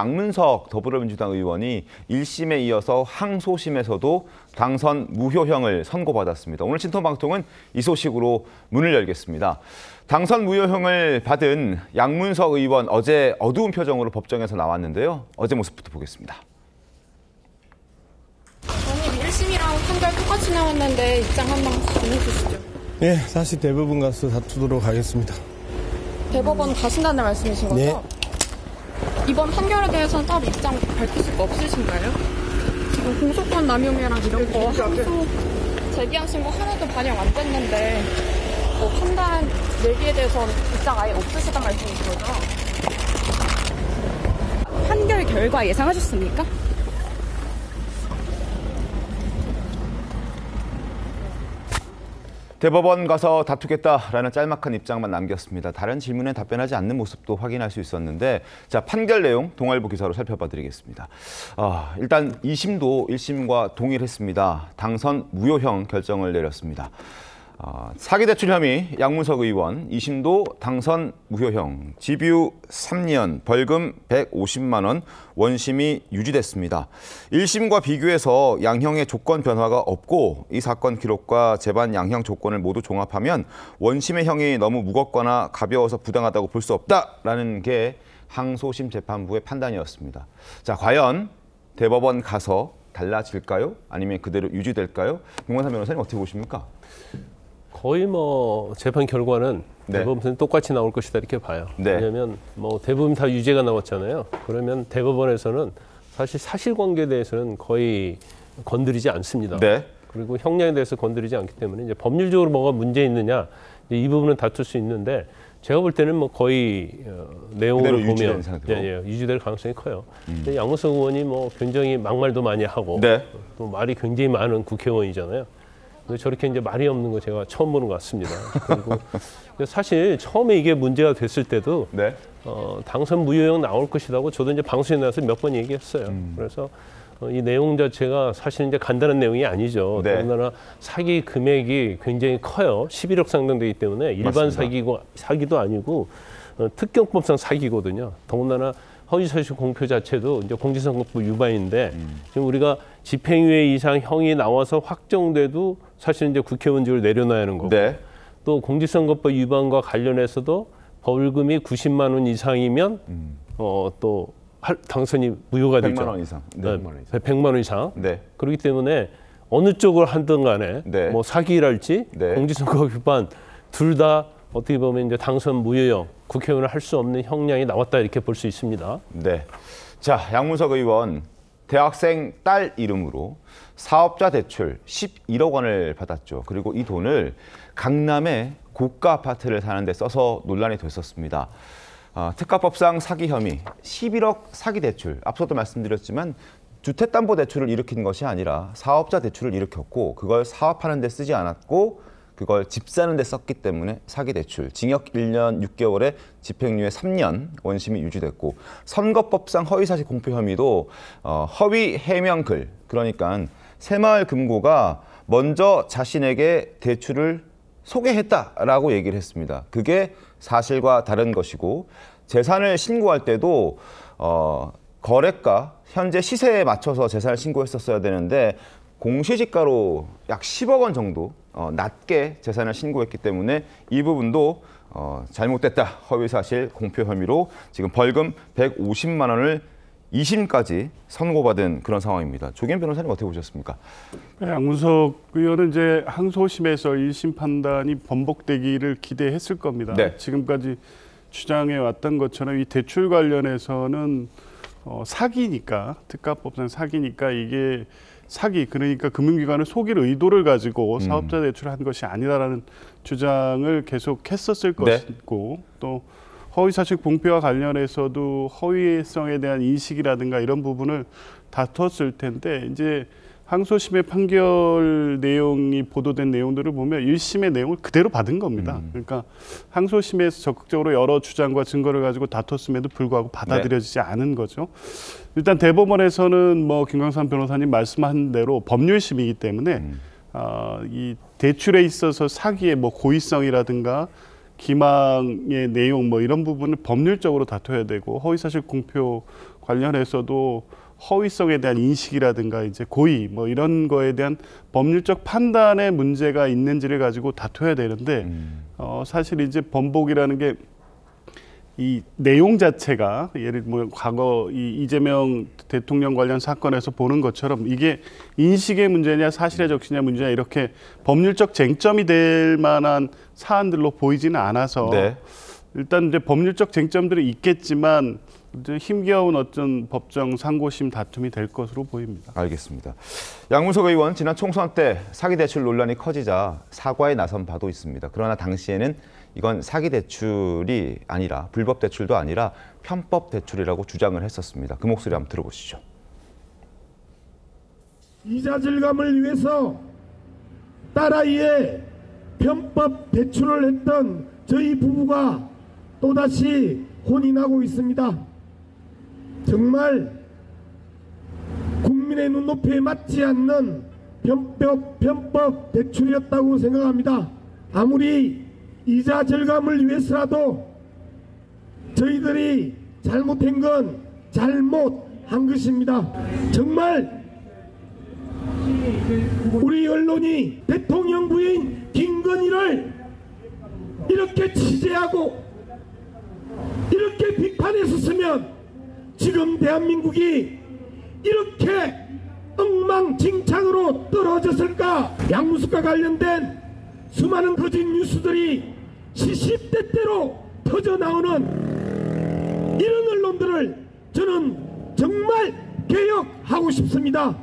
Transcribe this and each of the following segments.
양문석 더불어민주당 의원이 1심에 이어서 항소심에서도 당선 무효형을 선고받았습니다. 오늘 신통방통은 이 소식으로 문을 열겠습니다. 당선 무효형을 받은 양문석 의원 어제 어두운 표정으로 법정에서 나왔는데요. 어제 모습부터 보겠습니다. 저는 1심이랑 판결 똑같이 나왔는데 입장 한번 전해주시죠. 네, 다시 대법원 가서 다투도록 하겠습니다. 대법원 가신다는 말씀이신 거죠? 네. 이번 판결에 대해서는 따로 입장 밝히실 거 없으신가요? 지금 공소권 남용이랑 이런 거 항소 제기하신 거 하나도 반영 안 됐는데 뭐 판단 내기에 대해서는 입장 아예 없으시단 말씀이신 거죠? 판결 결과 예상하셨습니까? 대법원 가서 다투겠다라는 짤막한 입장만 남겼습니다. 다른 질문에 답변하지 않는 모습도 확인할 수 있었는데, 자, 판결 내용 동아일보 기사로 살펴봐 드리겠습니다. 일단 2심도 1심과 동일했습니다. 당선 무효형 결정을 내렸습니다. 사기대출 혐의 양문석 의원 2심도 당선 무효형, 집유 3년, 벌금 150만 원, 원심이 유지됐습니다. 1심과 비교해서 양형의 조건 변화가 없고 이 사건 기록과 재반 양형 조건을 모두 종합하면 원심의 형이 너무 무겁거나 가벼워서 부당하다고 볼 수 없다라는 게 항소심 재판부의 판단이었습니다. 자, 과연 대법원 가서 달라질까요? 아니면 그대로 유지될까요? 김광삼 변호사님 어떻게 보십니까? 거의 재판 결과는 네. 대법원에서는 똑같이 나올 것이다 이렇게 봐요. 네. 왜냐하면 대부분 다 유죄가 나왔잖아요. 그러면 대법원에서는 사실 사실관계에 대해서는 거의 건드리지 않습니다. 네. 그리고 형량에 대해서 건드리지 않기 때문에 이제 법률적으로 뭐가 문제 있느냐 이 부분은 다툴 수 있는데 제가 볼 때는 거의 내용으로 보면 유지될 가능성이 커요. 근데 양문석 의원이 굉장히 막말도 많이 하고 네. 또 말이 굉장히 많은 국회의원이잖아요. 저렇게 이제 말이 없는 거 제가 처음 보는 것 같습니다. 그리고 사실 처음에 이게 문제가 됐을 때도 네. 당선 무효형 나올 것이라고 저도 이제 방송에 나와서 몇 번 얘기했어요. 그래서 이 내용 자체가 사실 이제 간단한 내용이 아니죠. 네. 더군다나 사기 금액이 굉장히 커요. 11억 상당 되기 때문에 일반 사기도 아니고 특경법상 사기거든요. 더군다나 허위사실 공표 자체도 이제 공직선거법 위반인데 지금 우리가 집행유예 이상 형이 나와서 확정돼도 사실 이제 국회의원직을 내려놔야 하는 거고 네. 또 공직선거법 위반과 관련해서도 벌금이 90만 원 이상이면 또 당선이 무효가 되죠. 100만 원 이상. 네. 100만 원 이상. 네. 그렇기 때문에 어느 쪽을 하든 간에 네. 사기랄지 네. 공직선거법 위반 둘 다 어떻게 보면 이제 당선 무효형, 국회의원을 할 수 없는 형량이 나왔다 이렇게 볼 수 있습니다. 네. 자, 양문석 의원 대학생 딸 이름으로 사업자 대출 11억 원을 받았죠. 그리고 이 돈을 강남의 고가 아파트를 사는 데 써서 논란이 됐었습니다. 특가법상 사기 혐의 11억 사기 대출. 앞서도 말씀드렸지만 주택담보대출을 일으킨 것이 아니라 사업자 대출을 일으켰고 그걸 사업하는 데 쓰지 않았고 그걸 집 사는 데 썼기 때문에 사기대출, 징역 1년 6개월에 집행유예 3년, 원심이 유지됐고 선거법상 허위사실 공표 혐의도 허위 해명글, 그러니까 새마을금고가 먼저 자신에게 대출을 소개했다라고 얘기를 했습니다. 그게 사실과 다른 것이고 재산을 신고할 때도 거래가, 현재 시세에 맞춰서 재산을 신고했었어야 되는데 공시지가로 약 10억 원 정도 낮게 재산을 신고했기 때문에 이 부분도 잘못됐다. 허위사실 공표 혐의로 지금 벌금 150만 원을 2심까지 선고받은 그런 상황입니다. 조기현 변호사님 어떻게 보셨습니까? 양문석 의원은 이제 항소심에서 1심 판단이 번복되기를 기대했을 겁니다. 네. 지금까지 주장해 왔던 것처럼 이 대출 관련해서는 사기니까, 특가법상 사기니까 이게 사기, 그러니까 금융기관을 속일 의도를 가지고 사업자 대출을 한 것이 아니다라는 주장을 계속 했었을 것이고 또 허위사실 공표와 관련해서도 허위성에 대한 인식이라든가 이런 부분을 다퉜을 텐데 이제 항소심의 판결 내용이 보도된 내용들을 보면 1심의 내용을 그대로 받은 겁니다. 그러니까 항소심에서 적극적으로 여러 주장과 증거를 가지고 다퉜음에도 불구하고 받아들여지지 않은 거죠. 일단 대법원에서는 김광삼 변호사님 말씀한 대로 법률심이기 때문에 이 대출에 있어서 사기의 고의성이라든가 기망의 내용 이런 부분을 법률적으로 다퉈야 되고 허위사실 공표 관련해서도 허위성에 대한 인식이라든가 이제 고의 뭐 이런 거에 대한 법률적 판단에 문제가 있는지를 가지고 다퉈야 되는데 사실 이제 번복이라는 게 이 내용 자체가 예를 뭐 과거 이 이재명 대통령 관련 사건에서 보는 것처럼 이게 인식의 문제냐 사실의 적시냐 문제냐 이렇게 법률적 쟁점이 될 만한 사안들로 보이지는 않아서 네. 일단 이제 법률적 쟁점들이 있겠지만 이제 힘겨운 어떤 법정 상고심 다툼이 될 것으로 보입니다. 알겠습니다. 양문석 의원 지난 총선 때 사기 대출 논란이 커지자 사과에 나선 바도 있습니다. 그러나 당시에는 이건 사기 대출이 아니라 불법 대출도 아니라 편법 대출이라고 주장을 했었습니다. 그 목소리 한번 들어보시죠. 이자 절감을 위해서 딸아이의 편법 대출을 했던 저희 부부가 또다시 혼이 나고 있습니다. 정말 국민의 눈높이에 맞지 않는 편법 대출이었다고 생각합니다. 아무리 이자 절감을 위해서라도 저희들이 잘못한 건 잘못한 것입니다. 정말 우리 언론이 대통령 부인 김건희를 이렇게 취재하고 이렇게 비판했었으면 지금 대한민국이 이렇게 엉망진창으로 떨어졌을까? 양문석과 관련된 수많은 거짓 뉴스들이 시시때때로 터져나오는 이런 언론들을 저는 정말 개혁하고 싶습니다.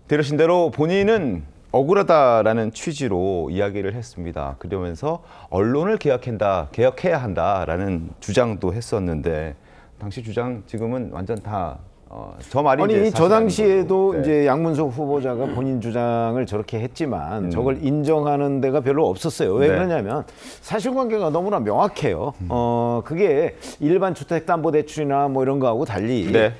들으신 대로 본인은 억울하다라는 취지로 이야기를 했습니다. 그러면서 언론을 개혁해야 한다라는 주장도 했었는데 당시 주장 지금은 완전 다 저 말이 아니 저 당시에도 네. 이제 양문석 후보자가 본인 주장을 저렇게 했지만 저걸 인정하는 데가 별로 없었어요. 왜 네. 그러냐면 사실관계가 너무나 명확해요. 그게 일반 주택담보대출이나 뭐 이런 거하고 달리 네.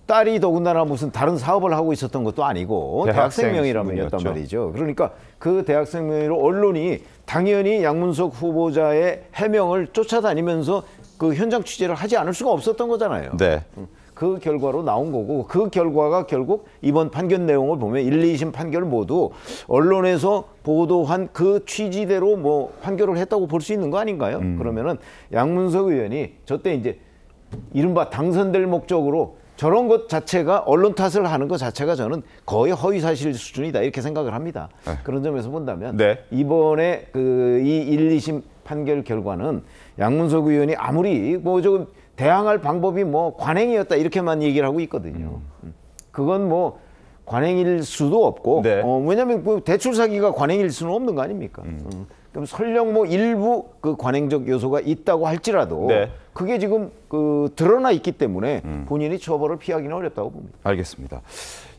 딸이 더군다나 무슨 다른 사업을 하고 있었던 것도 아니고 대학생 명의라면이었단 신분이었죠. 말이죠. 그러니까 그 대학생 명의로 언론이 당연히 양문석 후보자의 해명을 쫓아다니면서 그 현장 취재를 하지 않을 수가 없었던 거잖아요. 네. 그 결과로 나온 거고 그 결과가 결국 이번 판결 내용을 보면 1, 2심 판결 모두 언론에서 보도한 그 취지대로 뭐 판결을 했다고 볼 수 있는 거 아닌가요? 그러면은 양문석 의원이 저때 이제 이른바 당선될 목적으로 저런 것 자체가 언론 탓을 하는 것 자체가 저는 거의 허위사실 수준이다 이렇게 생각을 합니다. 그런 점에서 본다면 네. 이번에 그 이 1, 2심 판결 결과는 양문석 의원이 아무리 뭐 조금 대항할 방법이 뭐 관행이었다 이렇게만 얘기를 하고 있거든요. 그건 뭐 관행일 수도 없고 네. 왜냐하면 그 대출 사기가 관행일 수는 없는 거 아닙니까? 그럼 설령 뭐 일부 그 관행적 요소가 있다고 할지라도 네. 그게 지금 그 드러나 있기 때문에 본인이 처벌을 피하기는 어렵다고 봅니다. 알겠습니다.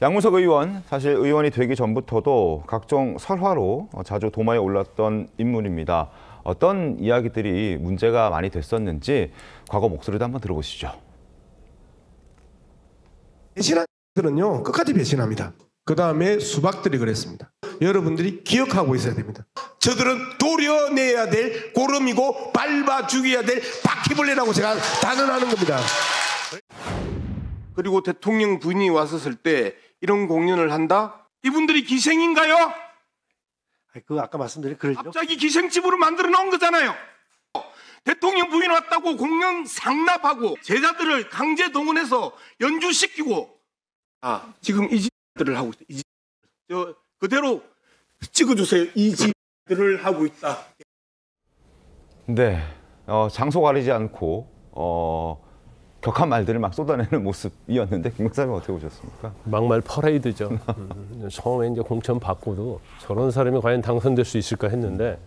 양문석 의원, 사실 의원이 되기 전부터도 각종 설화로 자주 도마에 올랐던 인물입니다. 어떤 이야기들이 문제가 많이 됐었는지 과거 목소리도 한번 들어보시죠. 배신한 들은요 끝까지 배신합니다. 그 다음에 수박들이 그랬습니다. 여러분들이 기억하고 있어야 됩니다. 저들은 도려내야 될 고름이고 밟아 죽여야 될 바퀴벌레라고 제가 단언하는 겁니다. 그리고 대통령 부인이 왔었을 때 이런 공연을 한다? 이분들이 기생인가요? 그 아까 말씀드린 그러죠. 갑자기 기생집으로 만들어 놓은 거잖아요. 대통령 부인 왔다고 공연 상납하고 제자들을 강제 동원해서 연주시키고 지금 이 집들을 하고 있다. 저 그대로 찍어주세요. 이 집들을 하고 있다. 네, 장소 가리지 않고 격한 말들을 막 쏟아내는 모습이었는데 김 박사님 어떻게 보셨습니까? 막말 퍼레이드죠. 처음에 이제 공천 받고도 저런 사람이 과연 당선될 수 있을까 했는데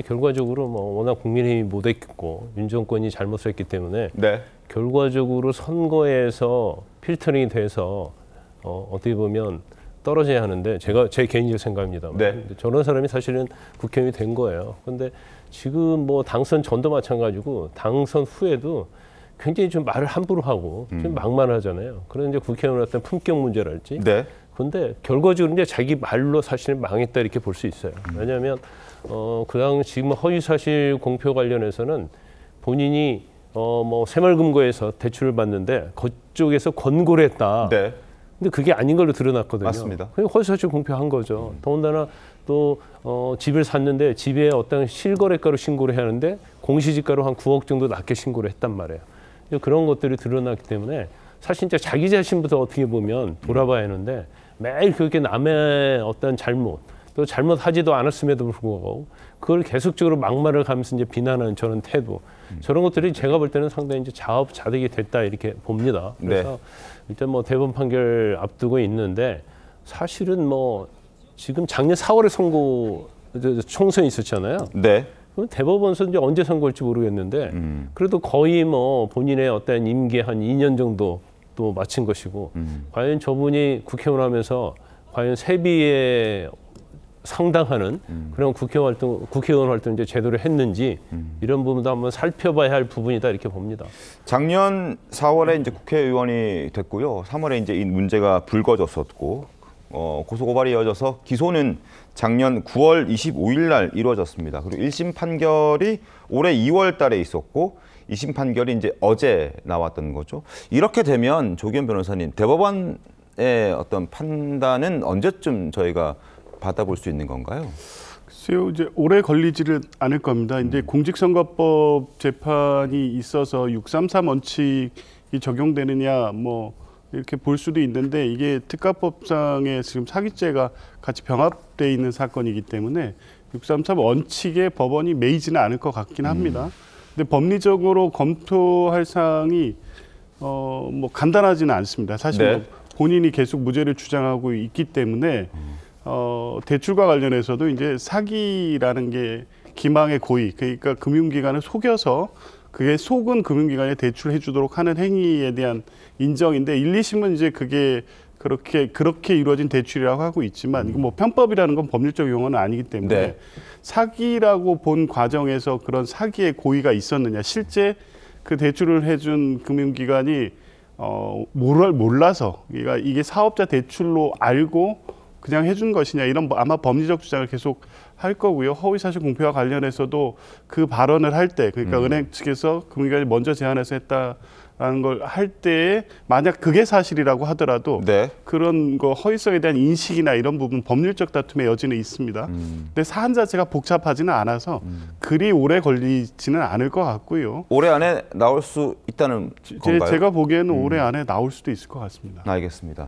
결과적으로 뭐 워낙 국민의힘이 못했고 윤 정권이 잘못을 했기 때문에 네. 결과적으로 선거에서 필터링이 돼서 어떻게 보면 떨어져야 하는데 제 개인적 생각입니다만 네. 저런 사람이 사실은 국회의원이 된 거예요. 그런데 지금 뭐 당선 전도 마찬가지고 당선 후에도 굉장히 좀 말을 함부로 하고 좀 막말하잖아요. 그런 이제 국회의원 어떤 품격 문제랄지. 네. 그런데 결과적으로 이제 자기 말로 사실은 망했다 이렇게 볼 수 있어요. 왜냐하면 그 당시 지금 허위사실 공표 관련해서는 본인이 뭐 새마을금고에서 대출을 받는데 그쪽에서 권고를 했다. 네. 근데 그게 아닌 걸로 드러났거든요. 맞습니다. 그냥 허위사실 공표한 거죠. 더군다나 또 집을 샀는데 집에 어떤 실거래가로 신고를 해야 하는데 공시지가로 한 9억 정도 낮게 신고를 했단 말이에요. 그런 것들이 드러났기 때문에 사실 진짜 자기 자신부터 어떻게 보면 돌아봐야 하는데 매일 그렇게 남의 어떤 잘못 또 잘못하지도 않았음에도 불구하고 그걸 계속적으로 막말을 하면서 이제 비난하는 저런 태도 저런 것들이 제가 볼 때는 상당히 이제 자업자득이 됐다 이렇게 봅니다. 그래서 네. 일단 뭐 대법원 판결 앞두고 있는데 사실은 뭐 지금 작년 4월에 총선이 있었잖아요. 네. 그럼 대법원에서 이제 언제 선고할지 모르겠는데 그래도 거의 뭐 본인의 어떤 임기 한 2년 정도 또 마친 것이고 과연 저분이 국회의원 하면서 과연 세비에 상당하는 그런 국회의원 활동 이제 제대로 했는지 이런 부분도 한번 살펴봐야 할 부분이다 이렇게 봅니다. 작년 4월에 이제 국회의원이 됐고요. 3월에 이제 이 문제가 불거졌었고 고소 고발이 이어져서 기소는 작년 9월 25일 날 이루어졌습니다. 그리고 1심 판결이 올해 2월 달에 있었고 2심 판결이 이제 어제 나왔던 거죠. 이렇게 되면 조기현 변호사님, 대법원의 어떤 판단은 언제쯤 저희가 받아볼 수 있는 건가요? 글쎄요, 이제 오래 걸리지는 않을 겁니다. 이제 공직선거법 재판이 있어서 633 원칙이 적용되느냐 뭐 이렇게 볼 수도 있는데 이게 특가법상에 지금 사기죄가 같이 병합돼 있는 사건이기 때문에 633 원칙에 법원이 매이지는 않을 것 같긴 합니다. 근데 법리적으로 검토할 사항이 뭐 간단하지는 않습니다. 사실 네. 뭐 본인이 계속 무죄를 주장하고 있기 때문에 대출과 관련해서도 이제 사기라는 게 기망의 고의, 그러니까 금융기관을 속여서 그게 속은 금융기관에 대출해 주도록 하는 행위에 대한 인정인데 1, 2심은 이제 그게 그렇게 이루어진 대출이라고 하고 있지만 이거 뭐 편법이라는 건 법률적 용어는 아니기 때문에 네. 사기라고 본 과정에서 그런 사기의 고의가 있었느냐, 실제 그 대출을 해준 금융기관이 몰라서 이게 사업자 대출로 알고 그냥 해준 것이냐, 이런 아마 법리적 주장을 계속 할 거고요. 허위사실 공표와 관련해서도 그 발언을 할 때, 그러니까 은행 측에서 금융기관이 먼저 제안해서 했다라는 걸 할 때에 만약 그게 사실이라고 하더라도 네. 그런 거 허위성에 대한 인식이나 이런 부분 법률적 다툼의 여지는 있습니다. 근데 사안 자체가 복잡하지는 않아서 그리 오래 걸리지는 않을 것 같고요. 올해 안에 나올 수 있다는 건가요? 제가 보기에는 올해 안에 나올 수도 있을 것 같습니다. 알겠습니다.